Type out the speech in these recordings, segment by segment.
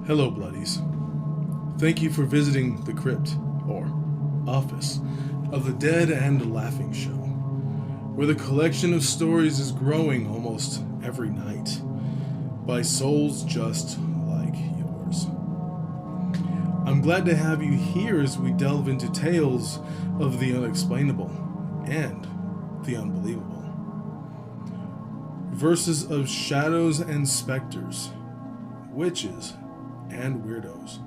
Hello, Bloodies. Thank you for visiting the crypt, or office, of the Dead and Laughing Show, where the collection of stories is growing almost every night by souls just like yours. I'm glad to have you here as we delve into tales of the unexplainable and the unbelievable. Verses of shadows and specters, witches and weirdos.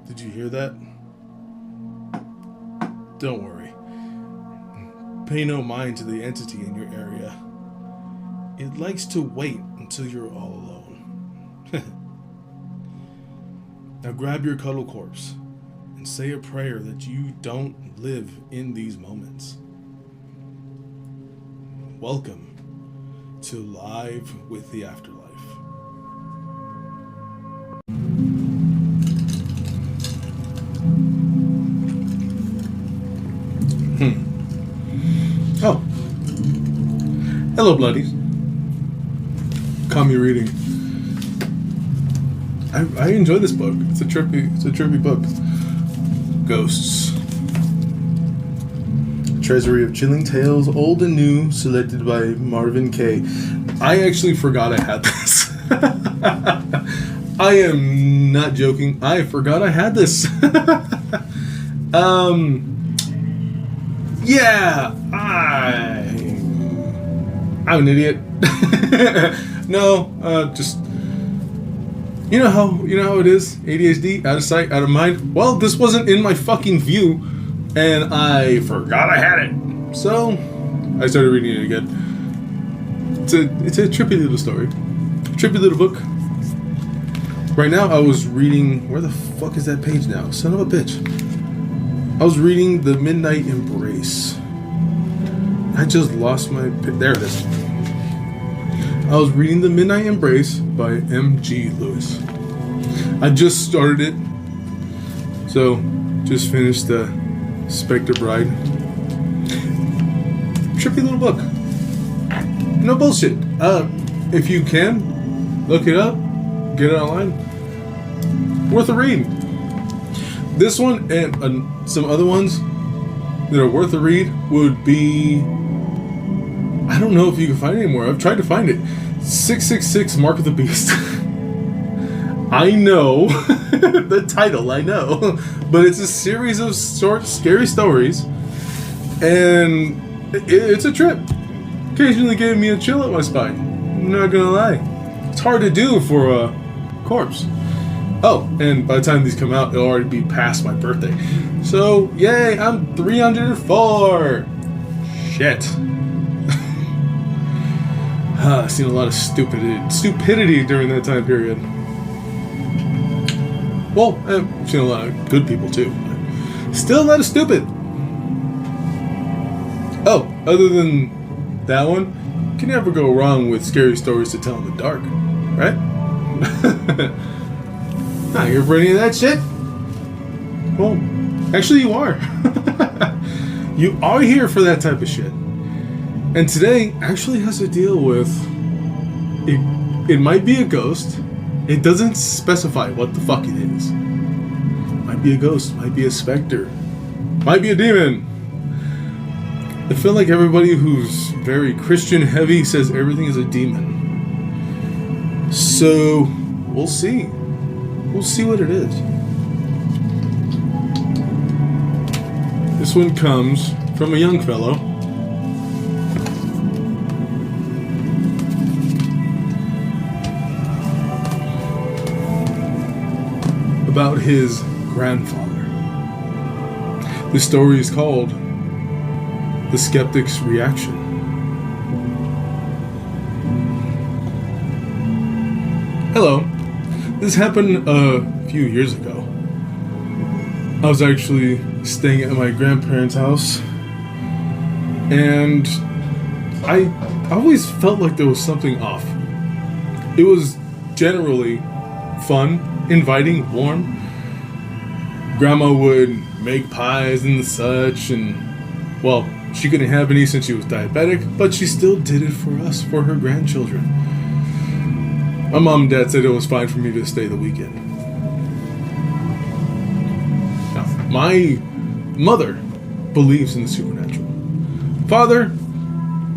Did you hear that? Don't worry. Pay no mind to the entity in your area. It likes to wait until you're all alone. Now grab your cuddle corpse and say a prayer that you don't live in these moments. Welcome to Live with the Afterlife. Oh. Hello, Bloodies. Commie reading. I enjoy this book. It's a trippy book. Ghosts. Treasury of Chilling Tales, Old and New, selected by Marvin K. I actually forgot I had this. I am not joking. I forgot I had this. Yeah, I'm an idiot. No, just you know how it is. ADHD, out of sight, out of mind. Well, this wasn't in my fucking view, and I forgot I had it. So I started reading it again. It's a trippy little story, trippy little book. Right now, I was reading. Where the fuck is that page now? Son of a bitch. I was reading The Midnight Embrace. I just lost my... There it is. I was reading The Midnight Embrace by M.G. Lewis. I just started it. So, just finished the Spectre Bride. Trippy little book. No bullshit. If you can, look it up. Get it online. Worth a read. This one and some other ones that are worth a read would be... I don't know if you can find it anymore. I've tried to find it. 666 Mark of the Beast. I know. The title, I know. But it's a series of short, scary stories. And it's a trip. Occasionally gave me a chill up my spine. I'm not gonna lie. It's hard to do for a corpse. Oh, and by the time these come out, it'll already be past my birthday. So, yay, I'm 304! Shit. I've seen a lot of stupidity during that time period. Well, I've seen a lot of good people too. But still a lot of stupid. Oh, other than that one, you can never go wrong with scary stories to tell in the dark, right? Not here for any of that shit. Well, actually you are. You are here for that type of shit. And today actually has to deal with... It might be a ghost. It doesn't specify what the fuck it is. Might be a ghost. Might be a specter. Might be a demon. I feel like everybody who's very Christian heavy says everything is a demon. So, we'll see. We'll see what it is. This one comes from a young fellow. About his grandfather. The story is called The Skeptics' Reaction. Hello. This happened a few years ago. I was actually staying at my grandparents' house, and I always felt like there was something off. It was generally fun, inviting, warm. Grandma would make pies and such, and, well, she couldn't have any since she was diabetic, but she still did it for us, for her grandchildren. My mom and dad said it was fine for me to stay the weekend. Now, my mother believes in the supernatural. Father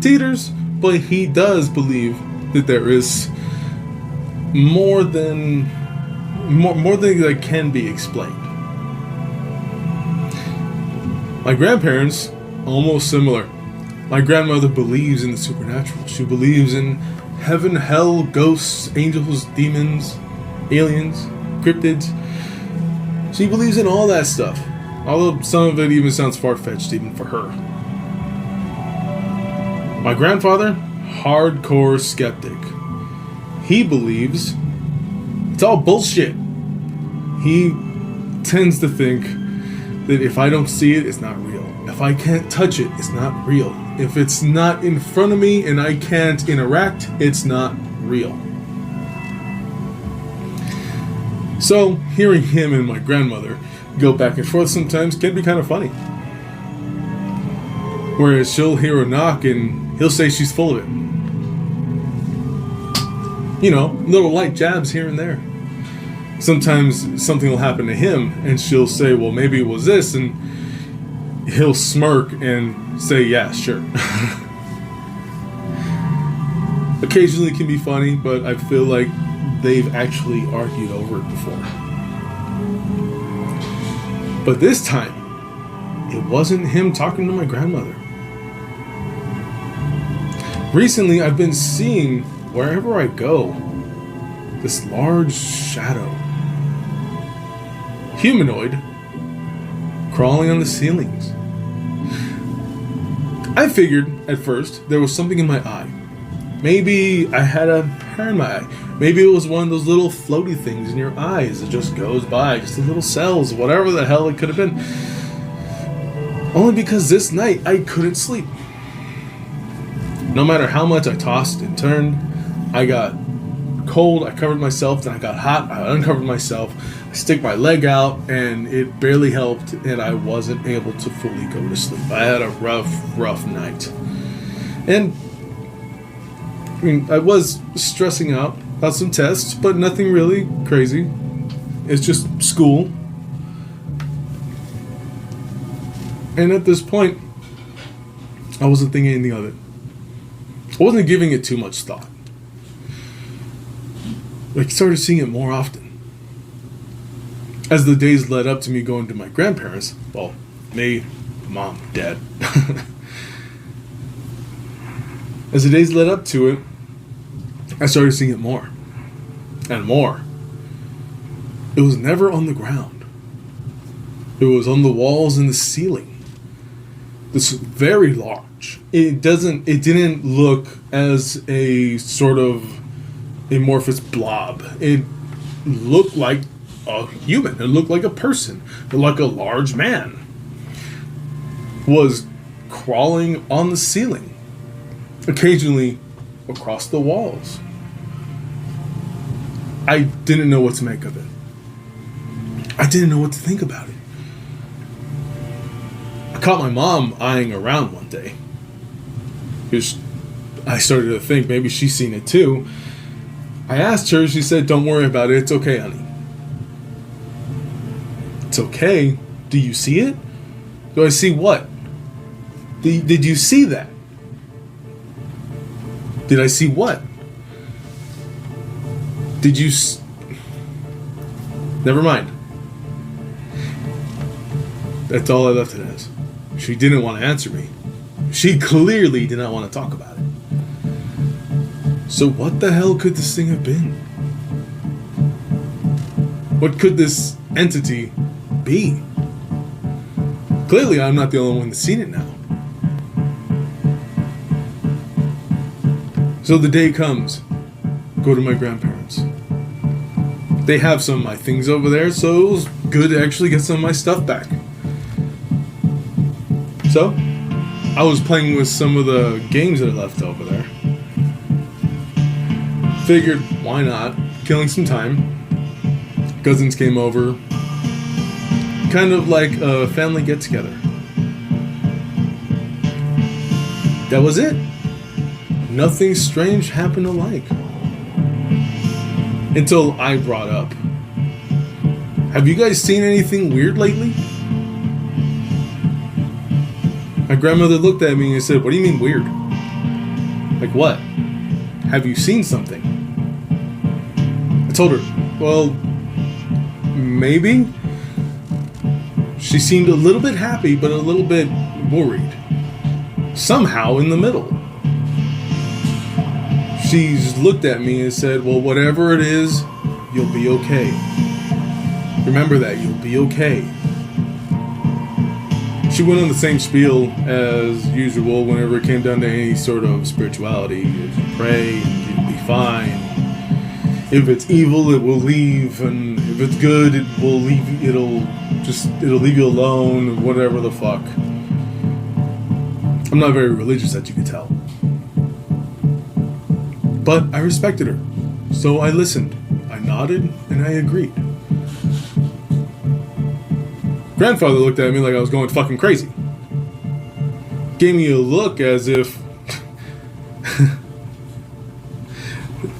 teeters, but he does believe that there is more than that can be explained. My grandparents, almost similar. My grandmother believes in the supernatural. She believes in heaven, hell, ghosts, angels, demons, aliens, cryptids. She believes in all that stuff. Although some of it even sounds far-fetched even for her. My grandfather, hardcore skeptic. He believes it's all bullshit. He tends to think that if I don't see it, it's not real. If I can't touch it, it's not real. If it's not in front of me and I can't interact, it's not real. So, hearing him and my grandmother go back and forth sometimes can be kind of funny. Whereas she'll hear a knock and he'll say she's full of it. You know, little light jabs here and there. Sometimes something will happen to him and she'll say, well, maybe it was this, and he'll smirk and say, yeah, sure. Occasionally it can be funny, but I feel like they've actually argued over it before. But this time, it wasn't him talking to my grandmother. Recently, I've been seeing, wherever I go, this large shadow. Humanoid, crawling on the ceilings. I figured, at first, there was something in my eye. Maybe I had a hair in my eye. Maybe it was one of those little floaty things in your eyes that just goes by, just the little cells, whatever the hell it could have been. Only because this night I couldn't sleep. No matter how much I tossed and turned, I got cold, I covered myself, then I got hot, I uncovered myself, I stick my leg out, and it barely helped, and I wasn't able to fully go to sleep. I had a rough night. And I mean, I was stressing out about some tests, but nothing really crazy. It's just school. And at this point, I wasn't thinking anything of it. I wasn't giving it too much thought. I started seeing it more often. As the days led up to me going to my grandparents, well, me, mom, dad. As the days led up to it, I started seeing it more and more. It was never on the ground. It was on the walls and the ceiling. It's very large. It didn't look as a sort of amorphous blob. It looked like a human. It looked like a person. Like a large man was crawling on the ceiling, occasionally across the walls. I didn't know what to make of it. I didn't know what to think about it. I caught my mom eyeing around one day, because I started to think maybe she's seen it too. I asked her, she said, "Don't worry about it, it's okay, honey." It's okay? Do you see it? Do I see what? Did you see that? Did I see what? Did you... Never mind. That's all I left it as. She didn't want to answer me. She clearly did not want to talk about it. So what the hell could this thing have been? What could this entity be? Clearly I'm not the only one that's seen it now. So the day comes. Go to my grandparents. They have some of my things over there, so it was good to actually get some of my stuff back. So, I was playing with some of the games that I left over there. Figured, why not? Killing some time. Cousins came over. Kind of like a family get-together. That was it. Nothing strange happened alike. Until I brought up, have you guys seen anything weird lately? My grandmother looked at me and said, what do you mean weird? Like what? Have you seen something? I told her, well, maybe. She seemed a little bit happy, but a little bit worried. Somehow in the middle. She's looked at me and said, well, whatever it is, you'll be okay. Remember that, you'll be okay. She went on the same spiel as usual whenever it came down to any sort of spirituality. If you pray, you'll be fine. If it's evil, it will leave, and if it's good, it will leave. It'll leave you alone. Whatever the fuck. I'm not very religious, as you can tell, but I respected her, so I listened. I nodded and I agreed. Grandfather looked at me like I was going fucking crazy. Gave me a look as if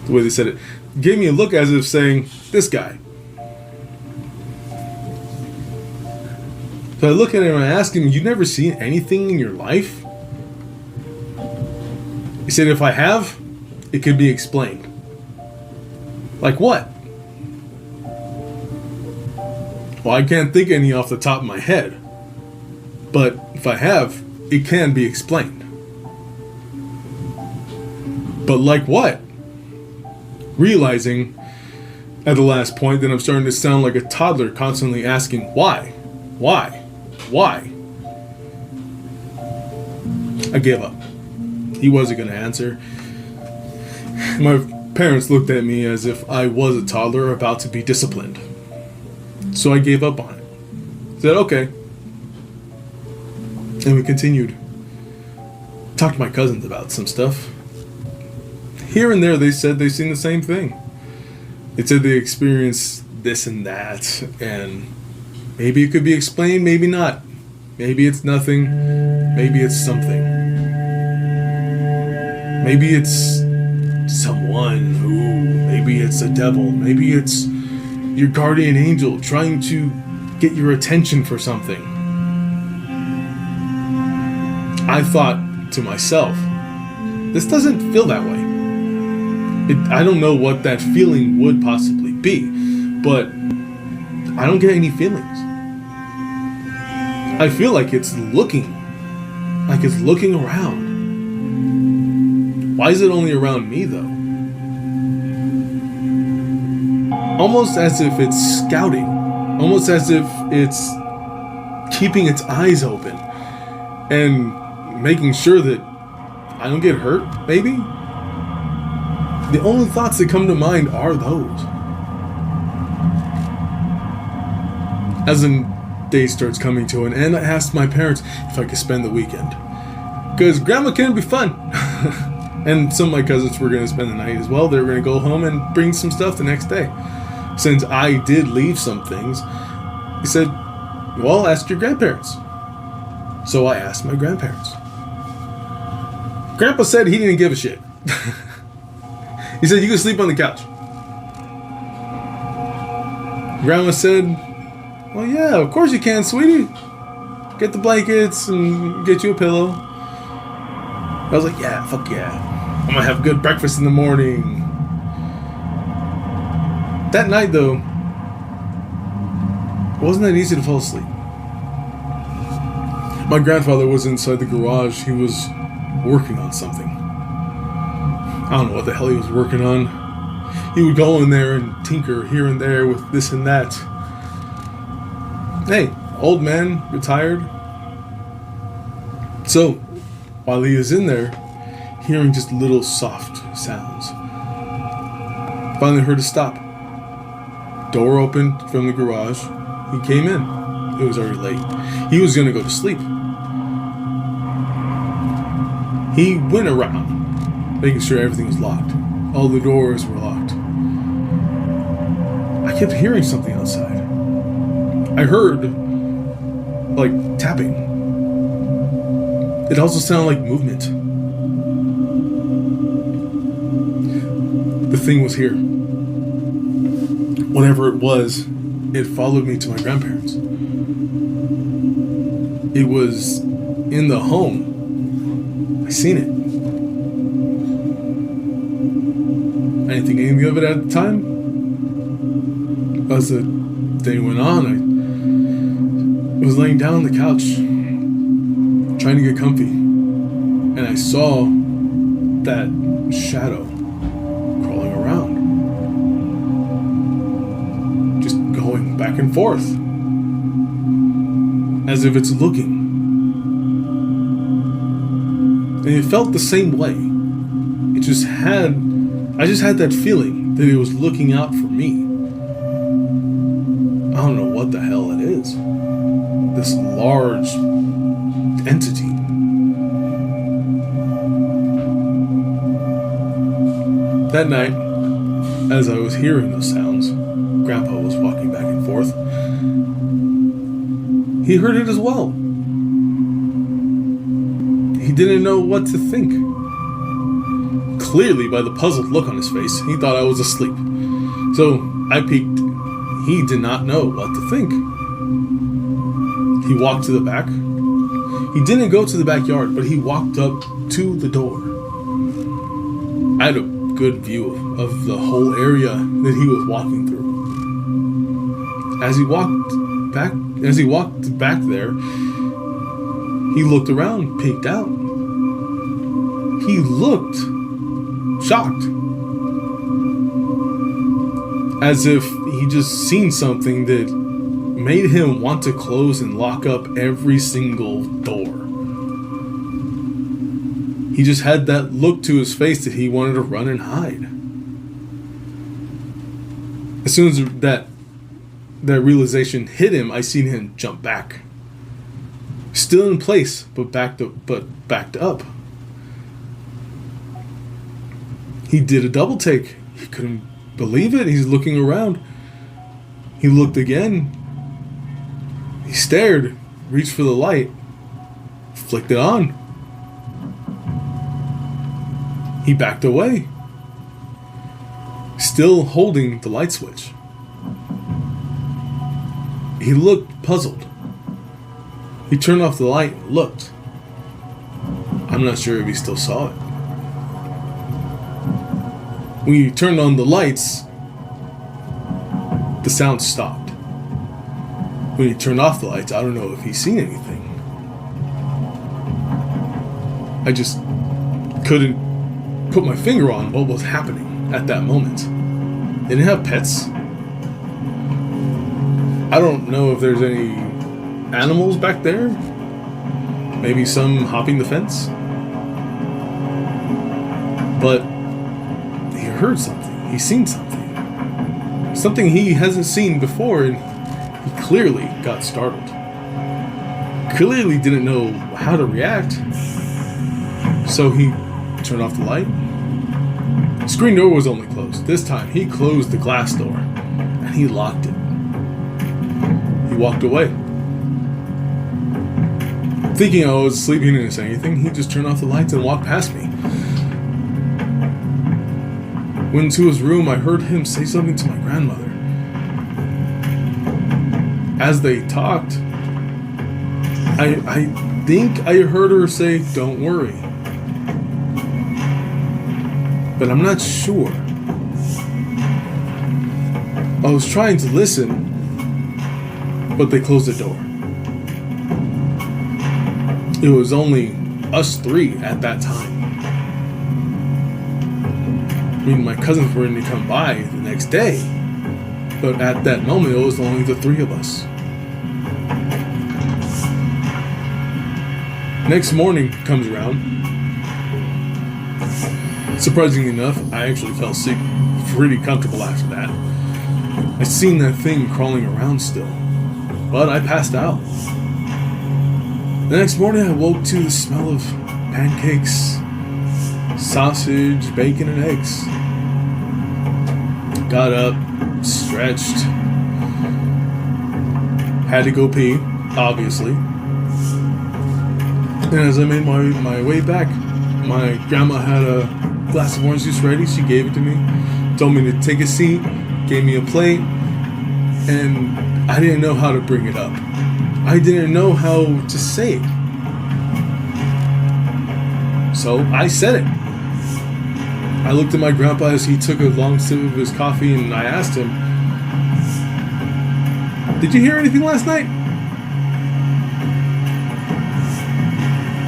the way they said it. Gave me a look as if saying, this guy. So I look at him and I ask him, you never seen anything in your life? He said, if I have, it could be explained. Like what? Well, I can't think any off the top of my head. But if I have, it can be explained. But like what? Realizing at the last point that I'm starting to sound like a toddler constantly asking why? Why? Why? I gave up. He wasn't going to answer. My parents looked at me as if I was a toddler about to be disciplined. So I gave up on it. Said, okay. And we continued. Talked to my cousins about some stuff. Here and there they said they've seen the same thing. They said they experienced this and that, and maybe it could be explained, maybe not. Maybe it's nothing, maybe it's something. Maybe it's someone who, maybe it's a devil, maybe it's your guardian angel trying to get your attention for something. I thought to myself, this doesn't feel that way. I don't know what that feeling would possibly be, but I don't get any feelings. I feel like it's looking around. Why is it only around me though? Almost as if it's scouting, almost as if it's keeping its eyes open and making sure that I don't get hurt, maybe? The only thoughts that come to mind are those. As the day starts coming to an end, I asked my parents if I could spend the weekend. Because grandma can be fun. And some of my cousins were going to spend the night as well. They were going to go home and bring some stuff the next day. Since I did leave some things, he said, well, ask your grandparents. So I asked my grandparents. Grandpa said he didn't give a shit. He said, you can sleep on the couch. Grandma said, well, yeah, of course you can, sweetie. Get the blankets and get you a pillow. I was like, yeah, fuck yeah. I'm gonna have good breakfast in the morning. That night, though, it wasn't that easy to fall asleep. My grandfather was inside the garage. He was working on something. I don't know what the hell he was working on. He would go in there and tinker here and there with this and that. Hey, old man, retired. So, while he was in there, hearing just little soft sounds, finally heard it stop. Door opened from the garage. He came in. It was already late. He was going to go to sleep. He went around, making sure everything was locked. All the doors were locked. I kept hearing something outside. I heard, like, tapping. It also sounded like movement. The thing was here. whatever it was, it followed me to my grandparents. It was in the home. I seen it. I didn't think anything of it at the time. As the day went on, I was laying down on the couch, trying to get comfy, and I saw that shadow crawling around, just going back and forth, as if it's looking. And it felt the same way. I just had that feeling that it was looking out for me. I don't know what the hell it is. This large entity. That night, as I was hearing those sounds, Grandpa was walking back and forth. He heard it as well. He didn't know what to think. Clearly, by the puzzled look on his face, he thought I was asleep. So I peeked. He did not know what to think. He walked to the back. He didn't go to the backyard, but he walked up to the door. I had a good view of the whole area that he was walking through. As he walked back there, he looked around, peeked out. He looked shocked, as if he just seen something that made him want to close and lock up every single door. He just had that look to his face that he wanted to run and hide. As soon as that realization hit him, I seen him jump back. Still in place, but backed up. He did a double take. He couldn't believe it. He's looking around. He looked again. He stared, reached for the light, flicked it on. He backed away, still holding the light switch. He looked puzzled. He turned off the light and looked. I'm not sure if he still saw it. When he turned on the lights, the sound stopped. When he turned off the lights, I don't know if he's seen anything. I just couldn't put my finger on what was happening at that moment. They didn't have pets. I don't know if there's any animals back there. Maybe some hopping the fence. But he heard something. He seen something. Something he hasn't seen before, and he clearly got startled. Clearly didn't know how to react. So he turned off the light. The screen door was only closed. This time he closed the glass door and he locked it. He walked away. Thinking I was asleep, he didn't say anything. He just turned off the lights and walked past me. Went into his room. I heard him say something to my grandmother. As they talked, I think I heard her say, "Don't worry." But I'm not sure. I was trying to listen, but they closed the door. It was only us three at that time. I mean, my cousins were going to come by the next day, but at that moment, it was only the three of us. Next morning comes around. Surprisingly enough, I actually fell asleep pretty comfortable after that. I seen that thing crawling around still, but I passed out. The next morning, I woke to the smell of pancakes, sausage, bacon, and eggs. Got up, stretched, had to go pee, obviously. And as I made my way back, my grandma had a glass of orange juice ready. She gave it to me, told me to take a seat, gave me a plate, and I didn't know how to bring it up. I didn't know how to say it. So I said it. I looked at my grandpa as he took a long sip of his coffee, and I asked him, "Did you hear anything last night?"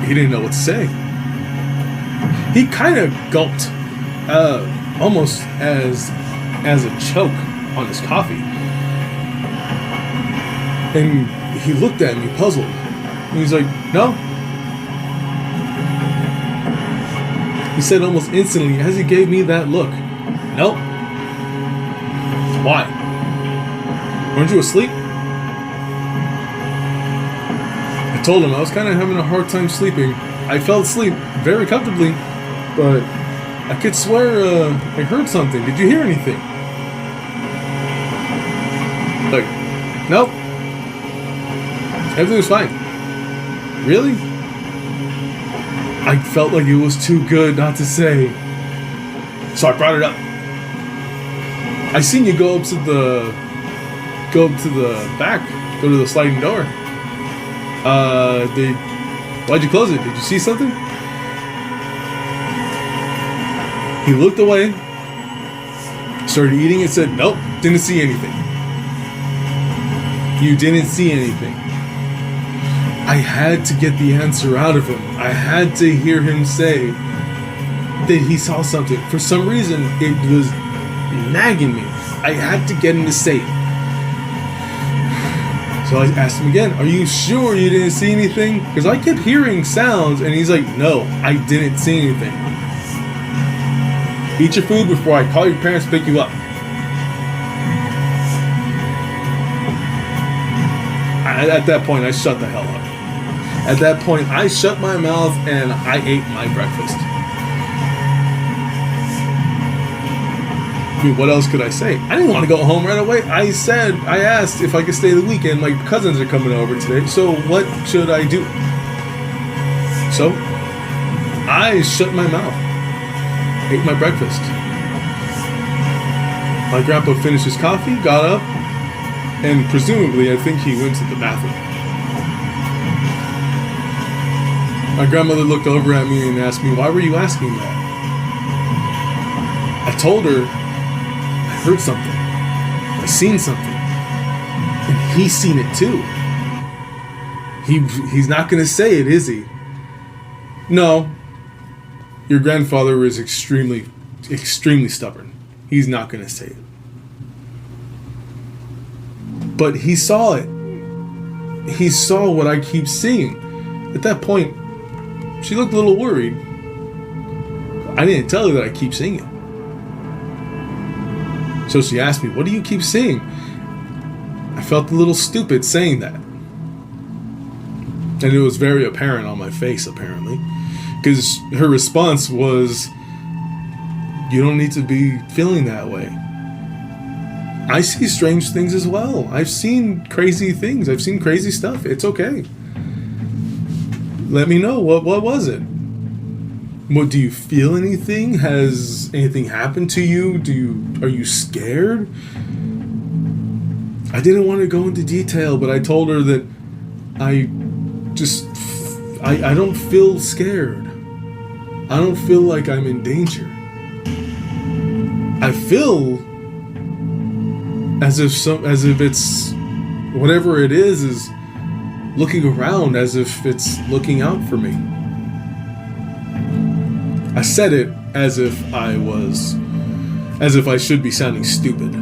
He didn't know what to say. He kind of gulped, almost as a choke on his coffee. And he looked at me puzzled. And he's like, "No." He said almost instantly as he gave me that look, "Nope." "Why? Weren't you asleep?" I told him I was kind of having a hard time sleeping. I fell asleep very comfortably, but I could swear I heard something. "Did you hear anything?" Like, "Nope. Everything was fine." "Really?" I felt like it was too good not to say, so I brought it up. "I seen you go up to the back, go to the sliding door. Why'd you close it? Did you see something?" He looked away, started eating, and said, "Nope, didn't see anything." "You didn't see anything." I had to get the answer out of him. I had to hear him say that he saw something. For some reason, it was nagging me. I had to get him to say it. So I asked him again, "Are you sure you didn't see anything?" Because I kept hearing sounds, and he's like, "No, I didn't see anything." "Eat your food before I call your parents to pick you up." At that point, I shut the hell up. At that point, I shut my mouth and I ate my breakfast. I mean, what else could I say? I didn't want to go home right away. I asked if I could stay the weekend. My cousins are coming over today, so what should I do? So, I shut my mouth. Ate my breakfast. My grandpa finished his coffee, got up, and presumably, I think he went to the bathroom. My grandmother looked over at me and asked me, "Why were you asking that?" I told her, "I heard something. I seen something. And he's seen it too." He's not going to say it, is he? "No. Your grandfather is extremely, extremely stubborn. He's not going to say it." But he saw it. He saw what I keep seeing. At that point, she looked a little worried. I didn't tell her that I keep seeing it. So she asked me, "What do you keep seeing?" I felt a little stupid saying that. And it was very apparent on my face, apparently. Because her response was, "You don't need to be feeling that way. I see strange things as well. I've seen crazy things. I've seen crazy stuff. It's okay. Let me know. What was it? What, do you feel anything? Has anything happened to you? Are you scared?" I didn't want to go into detail, but I told her that I don't feel scared. I don't feel like I'm in danger. I feel as if it's whatever it is looking around, as if it's looking out for me. I said it as if I should be sounding stupid.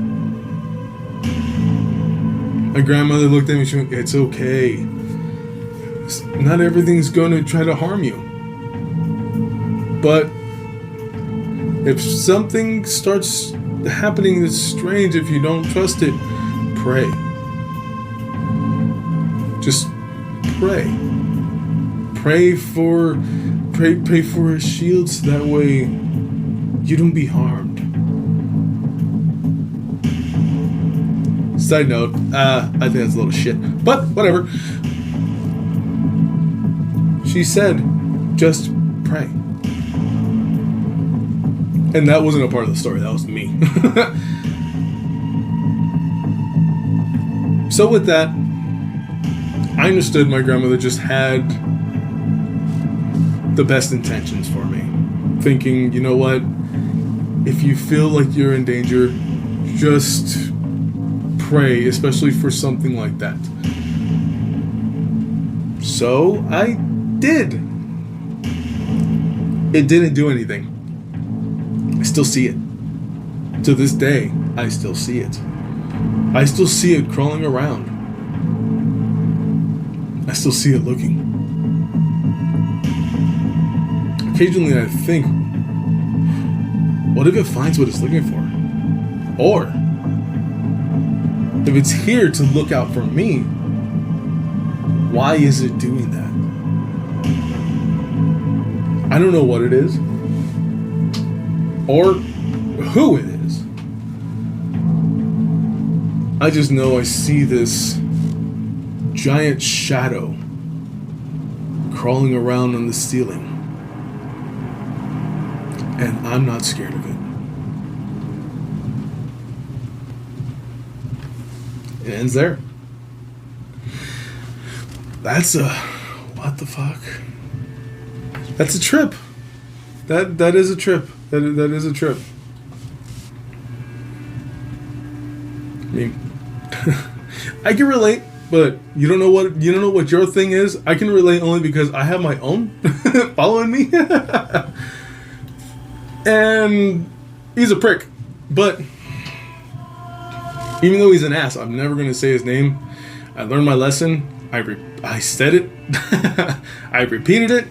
My grandmother looked at me and she went, "It's okay. Not everything's going to try to harm you. But if something starts happening that's strange, if you don't trust it, pray. Just pray. Pray for a shield so that way you don't be harmed." Side note, I think that's a little shit, but whatever. She said, "Just pray." And that wasn't a part of the story, that was me. So with that, I understood my grandmother just had the best intentions for me. Thinking, you know what? If you feel like you're in danger, just pray, especially for something like that. So I did. It didn't do anything. I still see it. To this day, I still see it. I still see it crawling around. I still see it looking. Occasionally I think, what if it finds what it's looking for? Or, if it's here to look out for me, why is it doing that? I don't know what it is. Or who it is. I just know I see this giant shadow crawling around on the ceiling. And I'm not scared of it. It ends there. That's a... what the fuck? That's a trip. That is a trip. That is a trip. I mean, I can relate, but you don't know what your thing is. I can relate only because I have my own following me. And he's a prick. But even though he's an ass, I'm never going to say his name. I learned my lesson. I said it. I repeated it.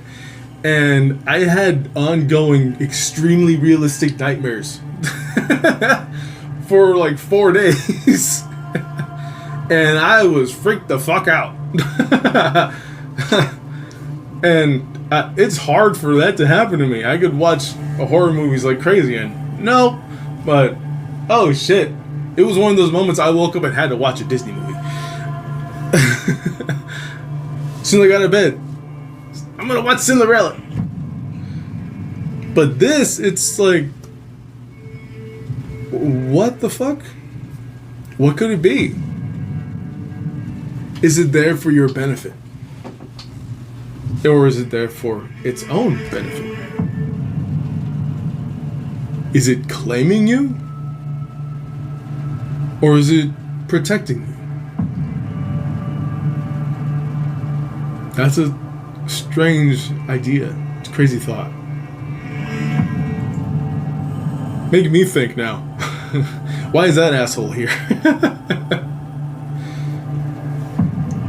And I had ongoing, extremely realistic nightmares for like 4 days. And I was freaked the fuck out. And it's hard for that to happen to me. I could watch horror movies like crazy and no, but oh shit. It was one of those moments I woke up and had to watch a Disney movie. As soon as I got out of bed, I'm gonna watch Cinderella. But this, it's like, what the fuck? What could it be? Is it there for your benefit? Or is it there for its own benefit? Is it claiming you? Or is it protecting you? That's a strange idea. It's a crazy thought. Making me think now. Why is that asshole here?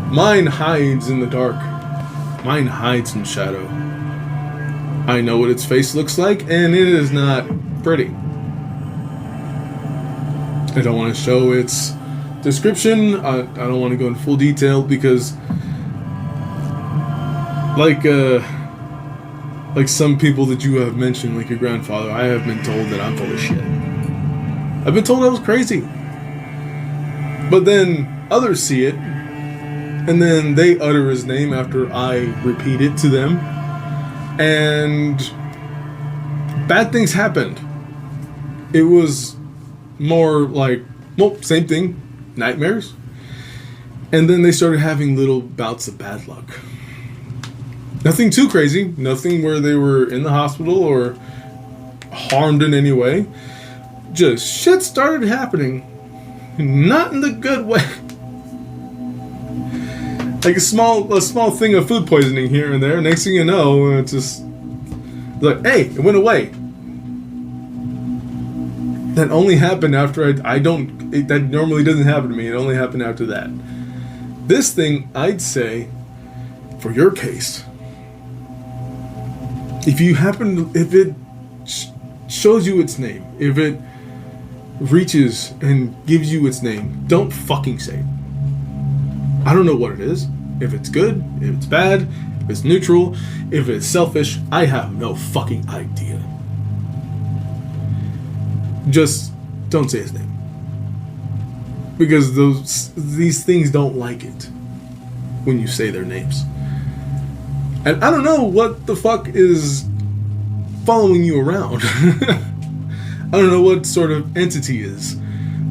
Mine hides in the dark. Mine hides in shadow. I know what its face looks like, and it is not pretty. I don't want to show its description. I don't want to go in full detail because like some people that you have mentioned, like your grandfather, I have been told that I'm full of shit. I've been told I was crazy. But then others see it, and then they utter his name after I repeat it to them, and bad things happened. It was more like, well, same thing, nightmares. And then they started having little bouts of bad luck. Nothing too crazy. Nothing where they were in the hospital or harmed in any way. Just shit started happening. Not in the good way. Like a small thing of food poisoning here and there. Next thing you know, it's just like, hey, it went away. That only happened after that normally doesn't happen to me. It only happened after that. This thing, I'd say, for your case, if it shows you its name, if it reaches and gives you its name, don't fucking say it. I don't know what it is. If it's good, if it's bad, if it's neutral, if it's selfish, I have no fucking idea. Just don't say his name. Because these things don't like it when you say their names. And I don't know what the fuck is following you around. I don't know what sort of entity is.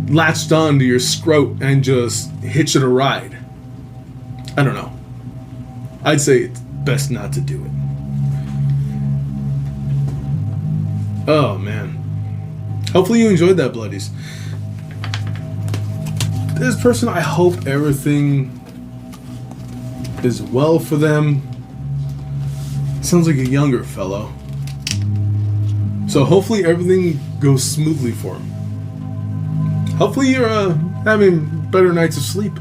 latched onto your scrot and just hitched a ride. I don't know. I'd say it's best not to do it. Oh, man. Hopefully you enjoyed that, Bloodies. This person, I hope everything is well for them. Sounds like a younger fellow. So hopefully everything goes smoothly for him. Hopefully you're having better nights of sleep.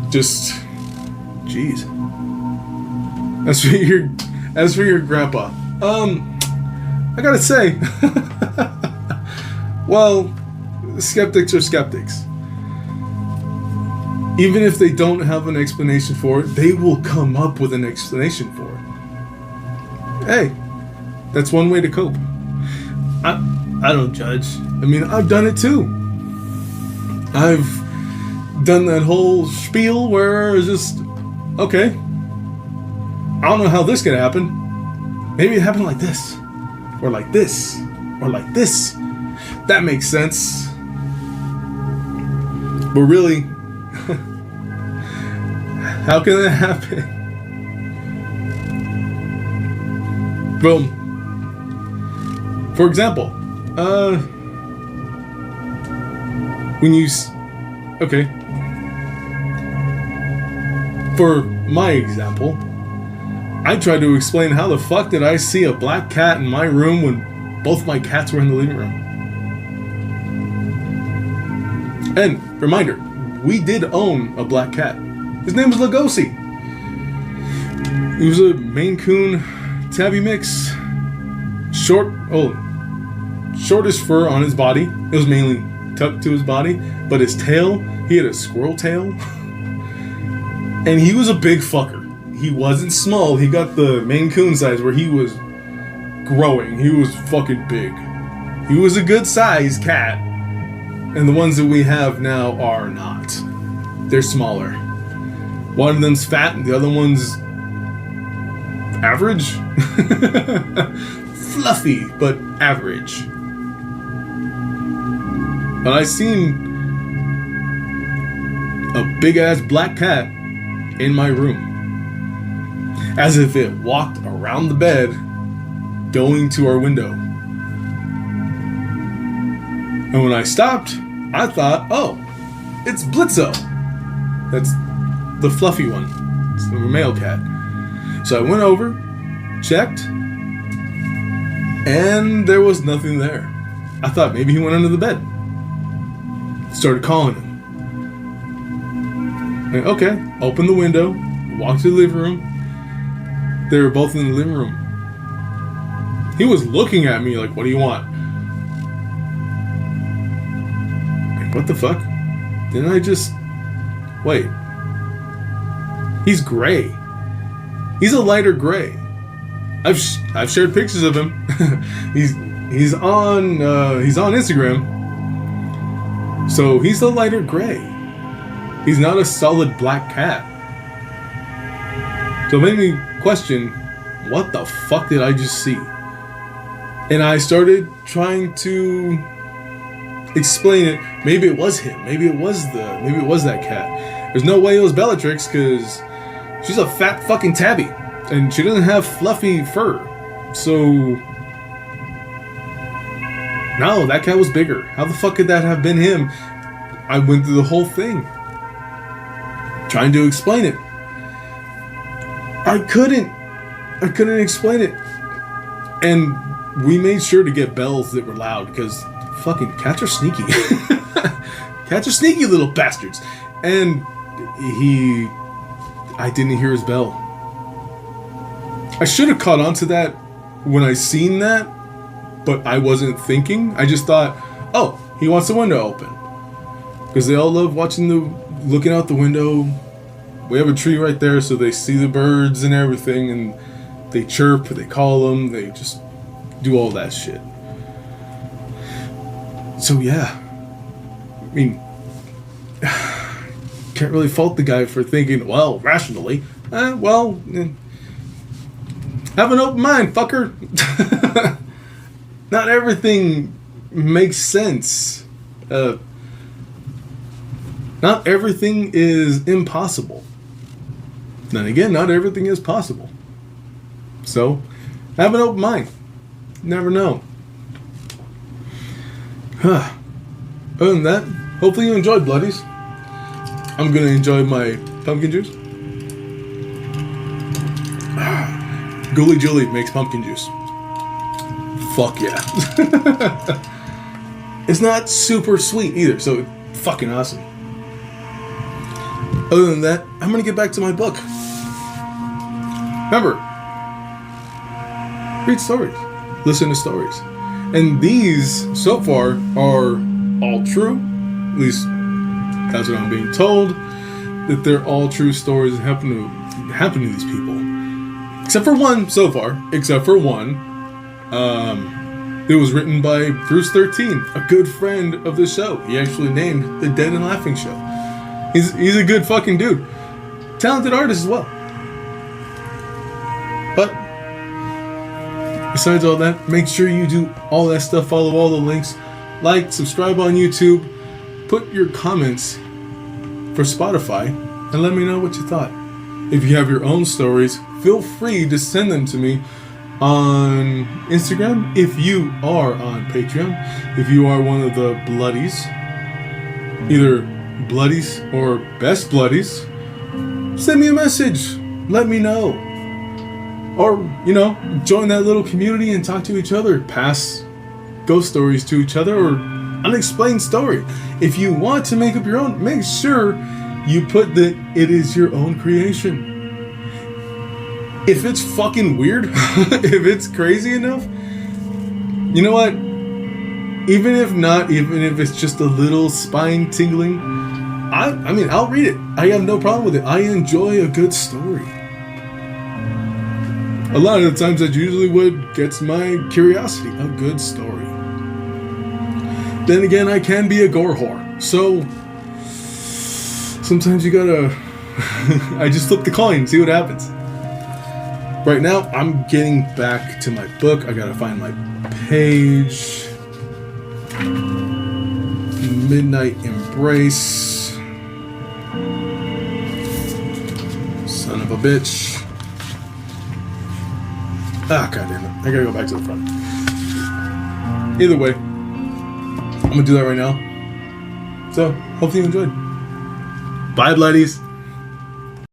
Just, jeez. As for your grandpa, I gotta say, well, skeptics are skeptics. Even if they don't have an explanation for it, they will come up with an explanation for it. Hey, that's one way to cope. I don't judge. I mean, I've done it too. I've done that whole spiel where it's just, okay, I don't know how this could happen. Maybe it happened like this, or like this, or like this. That makes sense. But really, how can that happen? Well, for example, when you, okay, for my example, I tried to explain how the fuck did I see a black cat in my room when both my cats were in the living room. And, reminder, we did own a black cat. His name was Lugosi. He was a Maine Coon tabby mix. Shortest fur on his body. It was mainly tucked to his body. But his tail, he had a squirrel tail. And he was a big fucker. He wasn't small. He got the Maine Coon size where he was growing. He was fucking big. He was a good sized cat. And the ones that we have now are not. They're smaller. One of them's fat and the other one's average. Fluffy, but average. But I seen a big ass black cat in my room. As if it walked around the bed, going to our window. And when I stopped, I thought, oh, it's Blitzo. That's the fluffy one. It's the male cat. So I went over, checked, and there was nothing there. I thought maybe he went under the bed. Started calling him. And, okay, opened the window, walked to the living room. They were both in the living room. He was looking at me like, what do you want? Like, what the fuck? Didn't I just... Wait. He's gray. He's a lighter gray. I've shared pictures of him. he's on Instagram. So he's a lighter gray. He's not a solid black cat. So it made me question, what the fuck did I just see? And I started trying to explain it. Maybe it was him. Maybe it was that cat. There's no way it was Bellatrix because she's a fat fucking tabby. And she doesn't have fluffy fur. So... No, that cat was bigger. How the fuck could that have been him? I went through the whole thing. Trying to explain it. I couldn't explain it. And we made sure to get bells that were loud because fucking cats are sneaky. Cats are sneaky little bastards. And I didn't hear his bell. I should have caught on to that when I seen that, but I wasn't thinking. I just thought, oh, he wants the window open. Because they all love looking out the window. We have a tree right there, so they see the birds and everything, and they chirp, they call them, they just do all that shit. So yeah, I mean, can't really fault the guy for thinking, well, rationally, have an open mind, fucker. Not everything makes sense. Not everything is impossible. Then again, not everything is possible. So, have an open mind. Never know. Other than that, hopefully you enjoyed Bloodies. I'm going to enjoy my pumpkin juice. Ghoulie Julie makes pumpkin juice. Fuck yeah. It's not super sweet either, so it's fucking awesome. Other than that, I'm going to get back to my book. Remember, read stories. Listen to stories. And these, so far, are all true. At least, that's what I'm being told. That they're all true stories that happen to these people. Except for one, so far. Except for one. It was written by Bruce 13, a good friend of the show. He actually named the Dead and Laughing Show. He's a good fucking dude. Talented artist as well. But besides all that, make sure you do all that stuff. Follow all the links. Like, subscribe on YouTube. Put your comments for Spotify and let me know what you thought. If you have your own stories, feel free to send them to me on Instagram. If you are on Patreon, if you are one of the Bloodies, either Bloodies or Best Bloodies, send me a message. Let me know. Or, join that little community and talk to each other. Pass ghost stories to each other or unexplained story. If you want to make up your own, make sure you put that it is your own creation. If it's fucking weird, if it's crazy enough, you know what? Even if it's just a little spine tingling, I'll read it. I have no problem with it. I enjoy a good story. A lot of the times that's usually what gets my curiosity, a good story. Then again, I can be a gore whore, so sometimes you gotta I just flip the coin, see what happens. Right now, I'm getting back to my book. I gotta find my page. Midnight Embrace. Son of a bitch. Ah, goddamn it. I gotta go back to the front. Either way, I'm gonna do that right now. So, hopefully you enjoyed. Bye, bloodies.